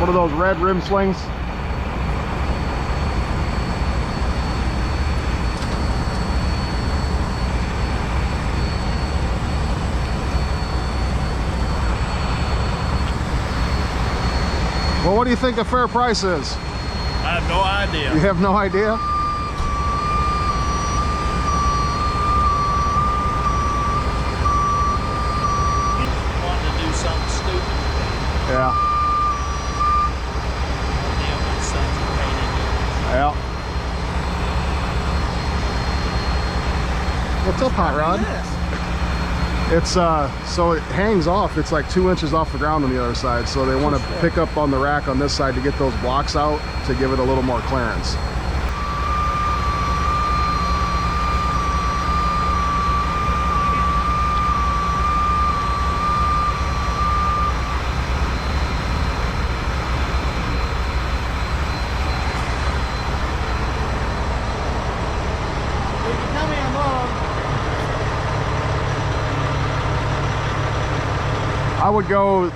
One of those red rim slings. Well, what do you think a fair price is? I have no idea. You have no idea? Wanting to do something stupid. Yeah. Damn, my son's a pain in the ass. Yeah. What's up, hot rod? It's so it hangs off. It's like 2 inches off the ground on the other side. So they want to pick up on the rack on this side to get those blocks out to give it a little more clearance. I would go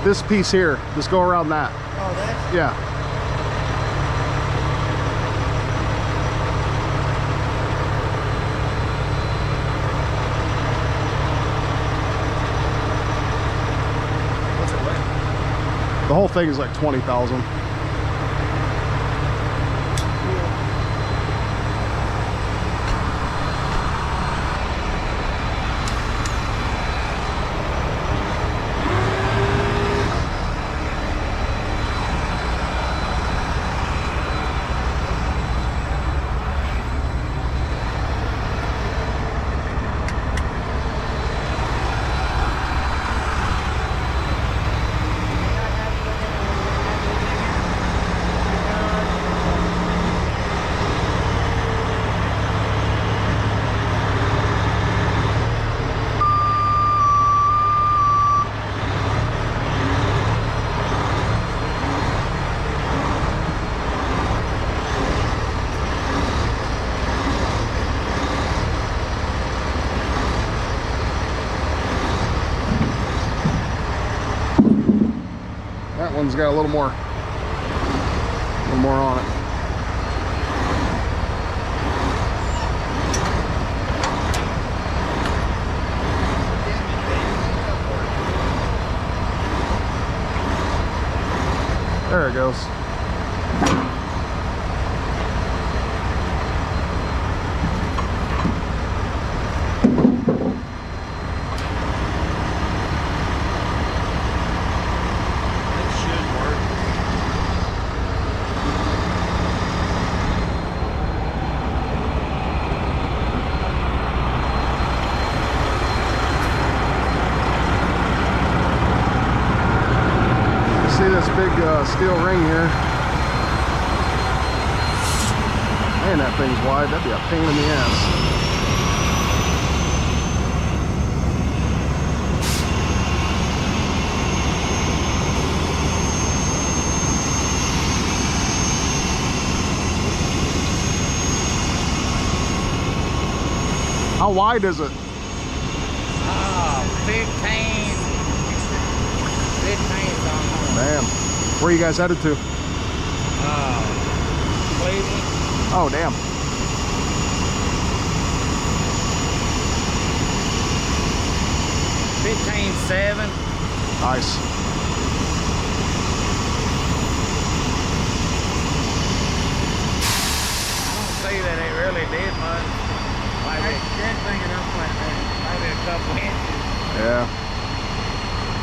this piece here. Just go around that. Oh, that? Yeah. What's it weigh? The whole thing is like 20,000. That one's got a little more on it. There it goes. Steel ring here. Man, that thing's wide. That'd be a pain in the ass. How wide is it? 15 something. Damn. Where are you guys headed to? Cleveland. Oh, damn. $15.7. Nice. I don't see that it really did much. Maybe a couple inches. Yeah.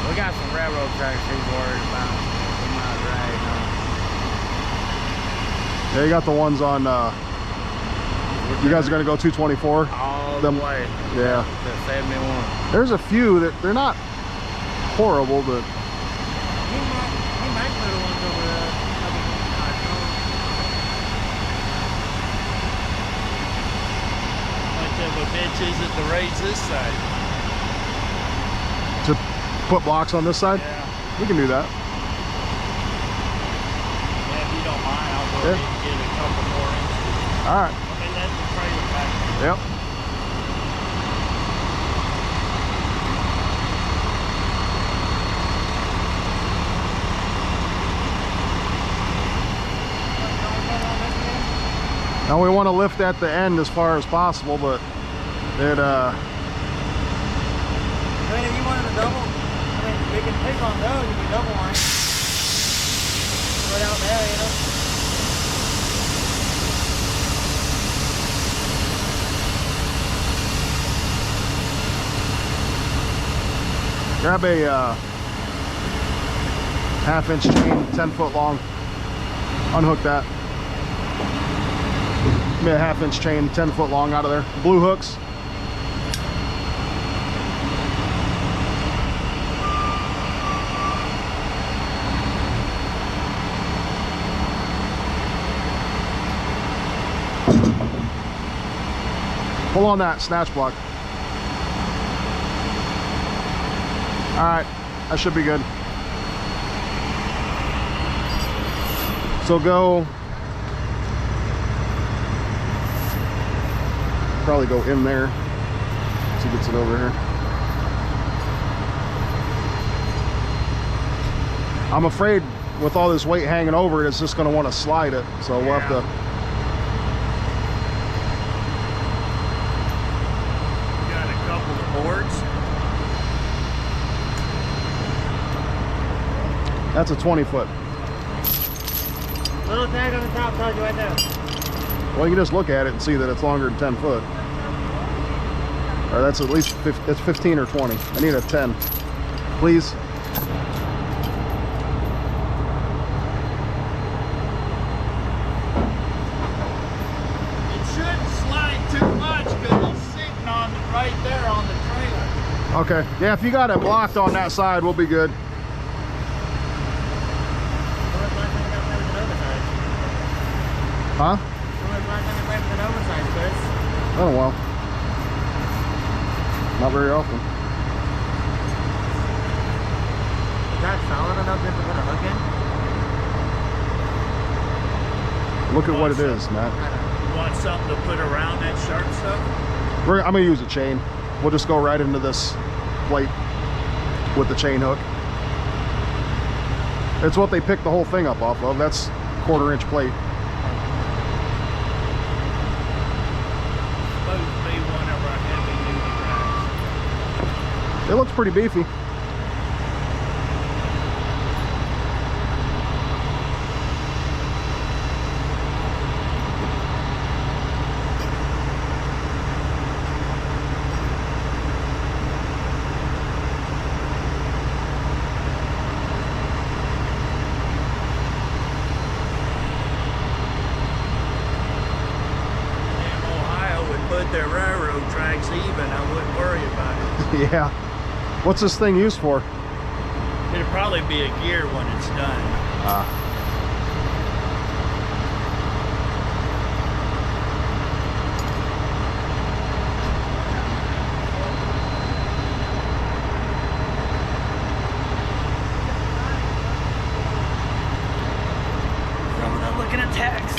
We got some railroad tracks he's worried about. Yeah, you got the ones on, you guys are going to go 224? All the way. Yeah. To 71. There's a few that they're not horrible, but. He might put ones over there. Much of a bitch is it to raise this side? To put blocks on this side? Yeah. We can do that. Yeah, if you don't mind, I'll go ahead and get a couple more inches. All right. I mean, that's the trailer back. Yep. Now we want to lift at the end as far as possible, but it I mean, if you wanted to double, I mean, we can pick on those if we double line. Right out there, you know. grab a 1/2-inch chain, 10 foot long, unhook that. Give me a 1/2-inch chain, 10 foot long out of there. Blue hooks. Pull on that snatch block. All right, that should be good. So go, probably go in there so he gets it over here. I'm afraid with all this weight hanging over it, it's just going to want to slide it. So we'll have to. Got a couple of boards. That's a 20 foot. Little tag on the top tells you right there. Well, you can just look at it and see that it's longer than 10 foot. Or that's at least it's 15 or 20. I need a 10, please. It shouldn't slide too much because it's sitting on right there on the trailer. Okay, yeah, if you got it blocked on that side, we'll be good. Huh? When was the last time you played with an oversized, Kris? Oh well. Not very often. Is that solid enough just to put a hook in? Look at what it is, Matt. You want something to put around that sharp stuff? I'm gonna use a chain. We'll just go right into this plate with the chain hook. It's what they picked the whole thing up off of. That's 1/4-inch plate. Supposed to be one of our heavy duty racks. It looks pretty beefy. Their railroad tracks even, I wouldn't worry about it. Yeah. What's this thing used for? It'll probably be a gear when it's done. Coming up looking at tags.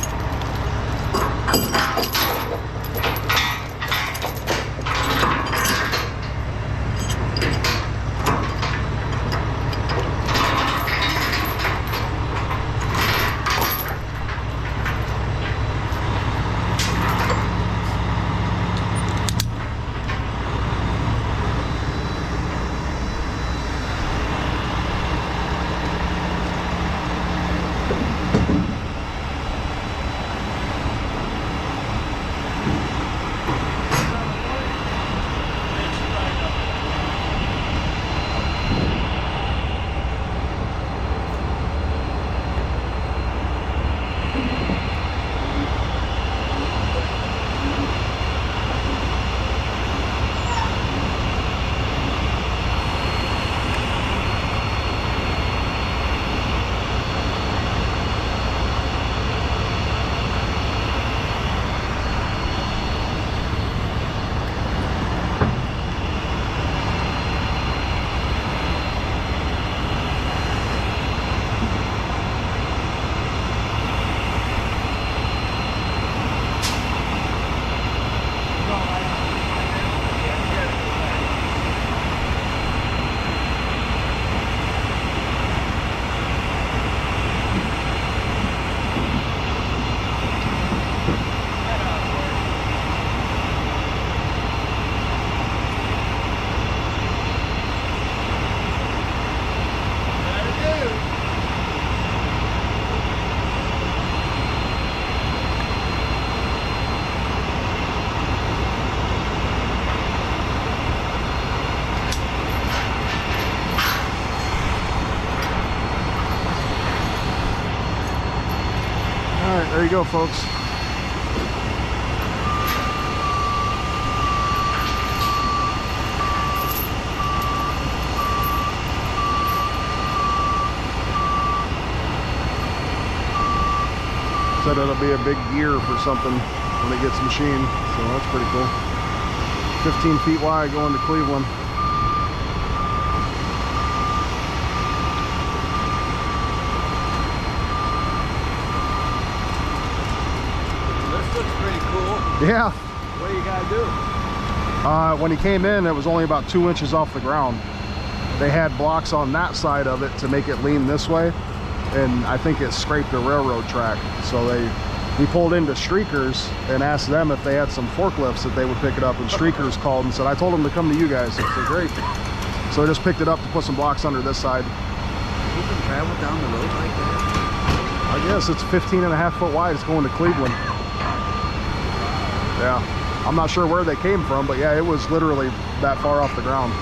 right, there you go, folks. Said it'll be a big gear for something when it gets machined, so that's pretty cool. 15 feet wide going to Cleveland. This looks pretty cool. Yeah. What do you gotta do? When he came in, it was only about 2 inches off the ground. They had blocks on that side of it to make it lean this way, and I think it scraped the railroad track. So he pulled into Shreyers and asked them if they had some forklifts that they would pick it up, and Shreyers called and said, I told them to come to you guys. I said, great. So I just picked it up to put some blocks under this side. You can travel down the road like that? I guess it's 15.5 foot wide. It's going to Cleveland. Yeah, I'm not sure where they came from, but yeah, it was literally that far off the ground.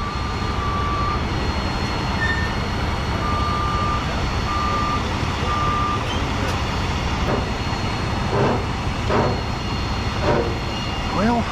Well,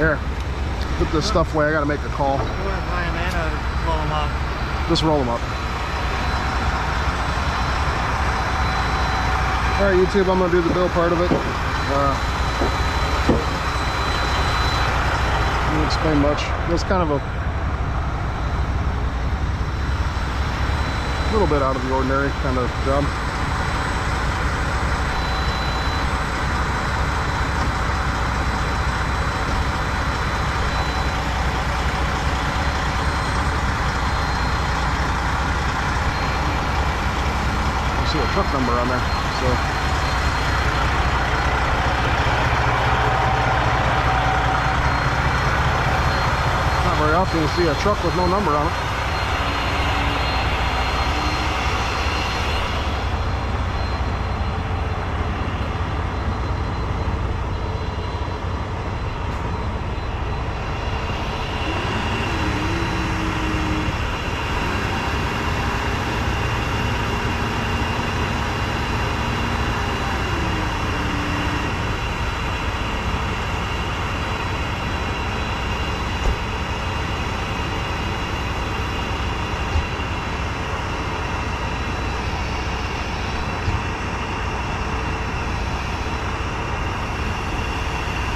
here, put this stuff away. I gotta make a call. You want to fly them in or roll them up? Just roll them up. All right, YouTube, I'm gonna do the bill part of it. I won't explain much. It's kind of a little bit out of the ordinary kind of job. See a truck number on there, so not very often you see a truck with no number on it.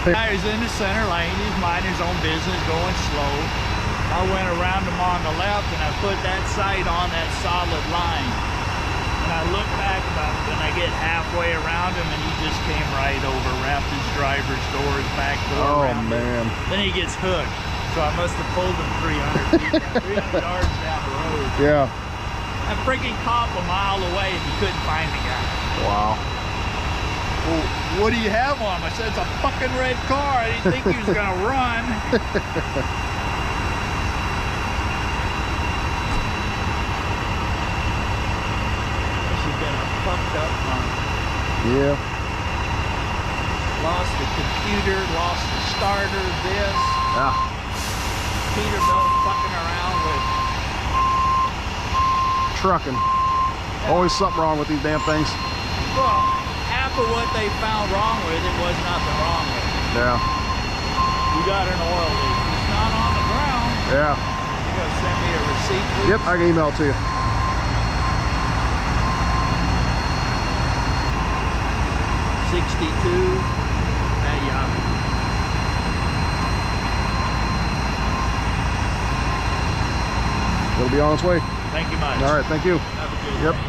Guy's in the center lane, he's minding his own business, going slow. I went around him on the left and I put that sight on that solid line. And I looked back about when I get halfway around him and he just came right over, wrapped his driver's door, his back door around man. him. Then he gets hooked. So I must have pulled him 300 feet, 300 yards down the road. Yeah. A freaking cop a mile away and he couldn't find the guy. Wow. Well, what do you have on him? I said, it's a fucking red car. I didn't think he was going to run. This has been a fucked up month. Yeah. Lost the computer, lost the starter, this. Yeah. Peterbilt fucking around with. Trucking. Always something wrong with these damn things. Well, half of what they found wrong with it was nothing wrong with it. Yeah. You got an oil leak. It's not on the ground. Yeah. You gotta send me a receipt, please? Yep, I can email it to you. 62 at Yahoo. be on its way. Thank you much. All right, thank you. Have a good Yep. day.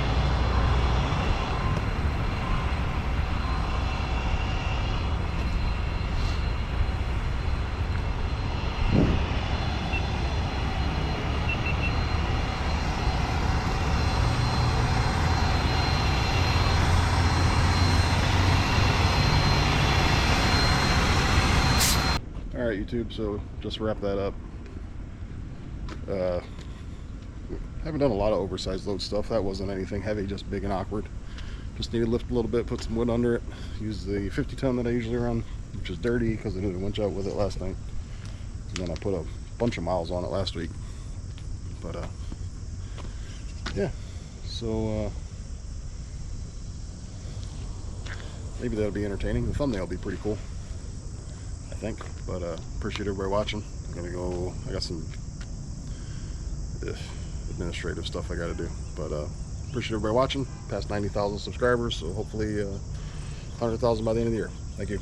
All right, YouTube, so just to wrap that up. Haven't done a lot of oversized load stuff. That wasn't anything heavy, just big and awkward. Just need to lift a little bit, put some wood under it. Use the 50 ton that I usually run, which is dirty because I did a winch out with it last night. And then I put a bunch of miles on it last week. But yeah, so maybe that'll be entertaining. The thumbnail will be pretty cool, I think. But appreciate everybody watching. I'm gonna go, I got some administrative stuff I gotta do, but appreciate everybody watching. Past 90,000 subscribers, so hopefully 100,000 by the end of the year. Thank you.